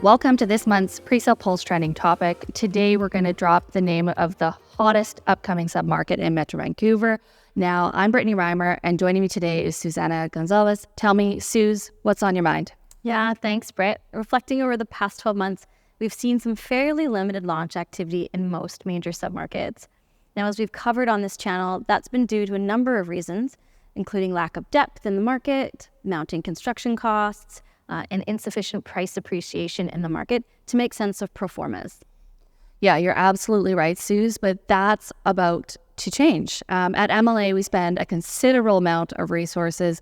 Welcome to this month's Presale Pulse trending topic. Today we're going to drop the name of the hottest upcoming submarket in Metro Vancouver. Now, I'm Brittany Reimer, and joining me today is Suzana Goncalves. Tell me, Suze, what's on your mind? Yeah, thanks, Britt. Reflecting over the past 12 months, we've seen some fairly limited launch activity in most major submarkets. Now, as we've covered on this channel, that's been due to a number of reasons, including lack of depth in the market, mounting construction costs, and insufficient price appreciation in the market to make sense of pro formas. Yeah, you're absolutely right, Suze, but that's about to change. At MLA, we spend a considerable amount of resources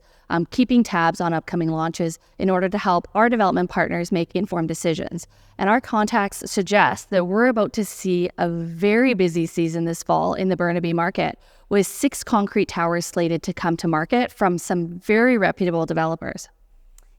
keeping tabs on upcoming launches in order to help our development partners make informed decisions. And our contacts suggest that we're about to see a very busy season this fall in the Burnaby market, with 6 concrete towers slated to come to market from some very reputable developers.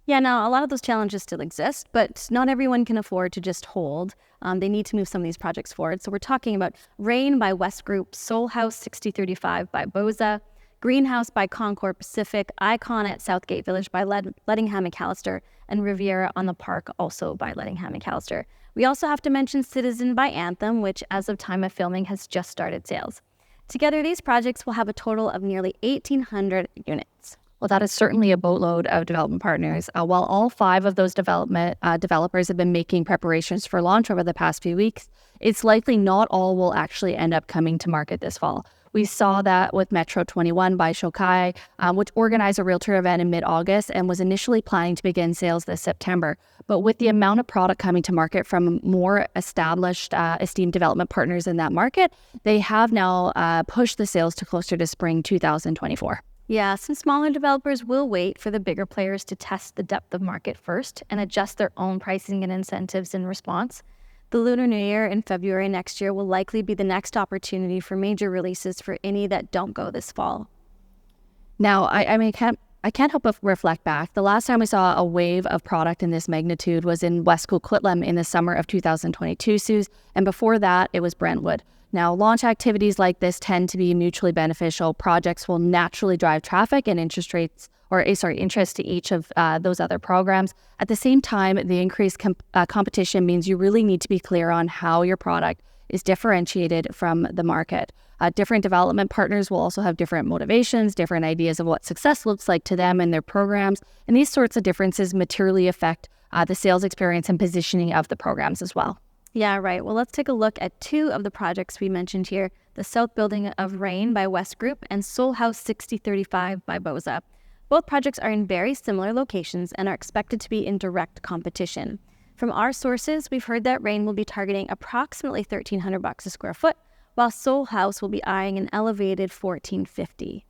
Yeah, now a lot of those challenges still exist, but not everyone can afford to just hold. They need to move some of these projects forward. So we're talking about Reimer by Wesgroup, Solhouse 6035 by Bosa, Greenhouse by Concord Pacific, Icon at Southgate Village by Lettingham McAllister, and Riviera on the Park also by Lettingham McAllister. We also have to mention Citizen by Anthem, which as of time of filming has just started sales. Together, these projects will have a total of nearly 1,800 units. Well, that is certainly a boatload of development partners. While all 5 of those developers have been making preparations for launch over the past few weeks, it's likely not all will actually end up coming to market this fall. We saw that with Metro 21 by Shokai, which organized a realtor event in mid-August and was initially planning to begin sales this September. But with the amount of product coming to market from more established, esteemed development partners in that market, they have now pushed the sales to closer to spring 2024. Yeah, some smaller developers will wait for the bigger players to test the depth of market first and adjust their own pricing and incentives in response. The Lunar New Year in February next year will likely be the next opportunity for major releases for any that don't go this fall. Now, I can't help but reflect back. The last time we saw a wave of product in this magnitude was in West Coquitlam in the summer of 2022, Suze, and before that, it was Brentwood. Now, launch activities like this tend to be mutually beneficial. Projects will naturally drive traffic and interest to each of those other programs. At the same time, the increased competition means you really need to be clear on how your product is differentiated from the market. Different development partners will also have different motivations, different ideas of what success looks like to them and their programs. And these sorts of differences materially affect the sales experience and positioning of the programs as well. Yeah, right. Well, let's take a look at 2 of the projects we mentioned here, the South Building of Reimer by Wesgroup and Solhouse 6035 by Bosa. Both projects are in very similar locations and are expected to be in direct competition. From our sources, we've heard that Reimer will be targeting approximately $1,300 a square foot, while Solhouse will be eyeing an elevated $1,450.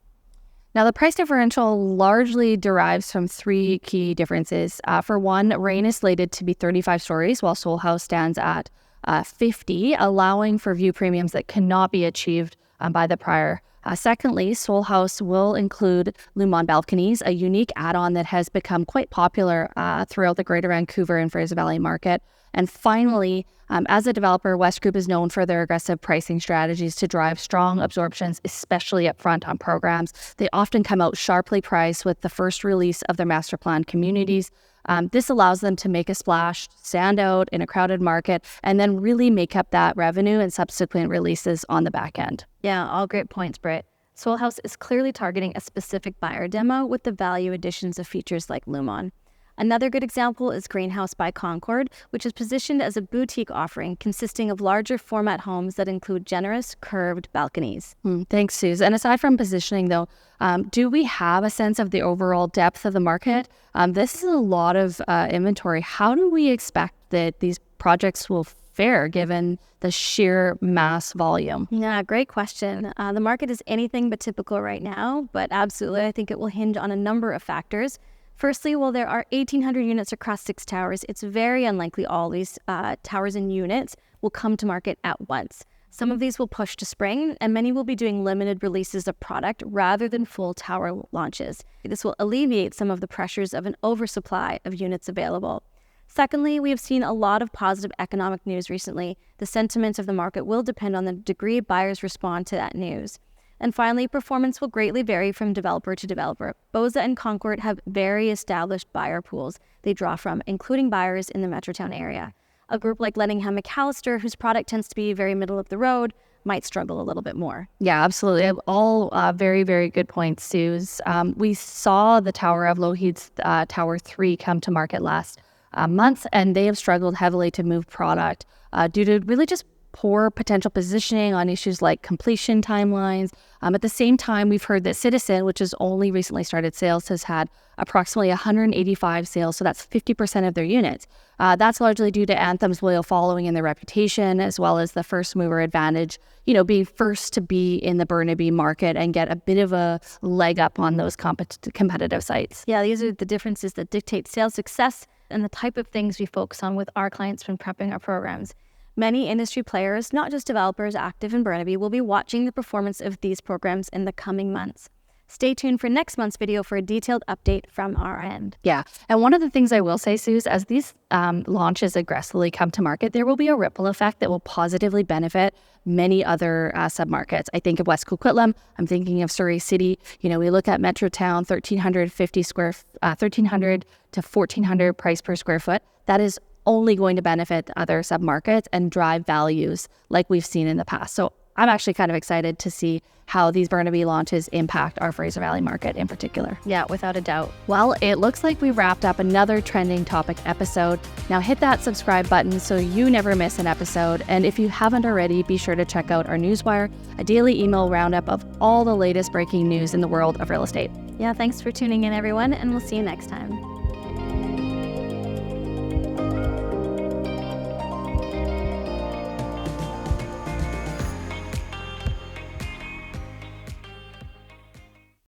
Now, the price differential largely derives from 3 key differences. For one, Reimer is slated to be 35 stories, while Solhouse stands at 50, allowing for view premiums that cannot be achieved by the prior. Secondly, Solhouse will include Lumon balconies, a unique add-on that has become quite popular throughout the Greater Vancouver and Fraser Valley market. And finally, as a developer, Wesgroup is known for their aggressive pricing strategies to drive strong absorptions, especially upfront on programs. They often come out sharply priced with the first release of their master plan communities. This allows them to make a splash, stand out in a crowded market, and then really make up that revenue and subsequent releases on the back end. Yeah, all great points, Britt. Solhouse is clearly targeting a specific buyer demo with the value additions of features like Lumon. Another good example is Greenhouse by Concord, which is positioned as a boutique offering consisting of larger format homes that include generous, curved balconies. Thanks, Suze. And aside from positioning, though, do we have a sense of the overall depth of the market? This is a lot of inventory. How do we expect that these projects will fare given the sheer mass volume? Yeah, great question. The market is anything but typical right now, but absolutely, I think it will hinge on a number of factors. Firstly, while there are 1,800 units across 6 towers, it's very unlikely all these towers and units will come to market at once. Some of these will push to spring, and many will be doing limited releases of product rather than full tower launches. This will alleviate some of the pressures of an oversupply of units available. Secondly, we have seen a lot of positive economic news recently. The sentiment of the market will depend on the degree buyers respond to that news. And finally, performance will greatly vary from developer to developer. Bosa and Concord have very established buyer pools they draw from, including buyers in the Metrotown area. A group like Ledningham McAllister, whose product tends to be very middle of the road, might struggle a little bit more. Yeah, absolutely. All very, very good points, Suze. We saw the Tower of Lougheed's Tower 3 come to market last month, and they have struggled heavily to move product due to really just poor potential positioning on issues like completion timelines. At the same time, we've heard that Citizen, which has only recently started sales, has had approximately 185 sales, so that's 50% of their units. That's largely due to Anthem's loyal following and their reputation, as well as the first mover advantage, being first to be in the Burnaby market and get a bit of a leg up on those competitive sites. Yeah, these are the differences that dictate sales success and the type of things we focus on with our clients when prepping our programs. Many industry players, not just developers active in Burnaby, will be watching the performance of these programs in the coming months. Stay tuned for next month's video for a detailed update from our end. Yeah. And one of the things I will say, Suze, as these launches aggressively come to market, there will be a ripple effect that will positively benefit many other submarkets. I think of West Coquitlam. I'm thinking of Surrey City. We look at Metrotown, 1,300 to 1,400 price per square foot. That is only going to benefit other submarkets and drive values like we've seen in the past. So I'm actually kind of excited to see how these Burnaby launches impact our Fraser Valley market in particular. Yeah, without a doubt. Well, it looks like we wrapped up another trending topic episode. Now hit that subscribe button so you never miss an episode. And if you haven't already, be sure to check out our newswire, a daily email roundup of all the latest breaking news in the world of real estate. Yeah, thanks for tuning in, everyone, and we'll see you next time.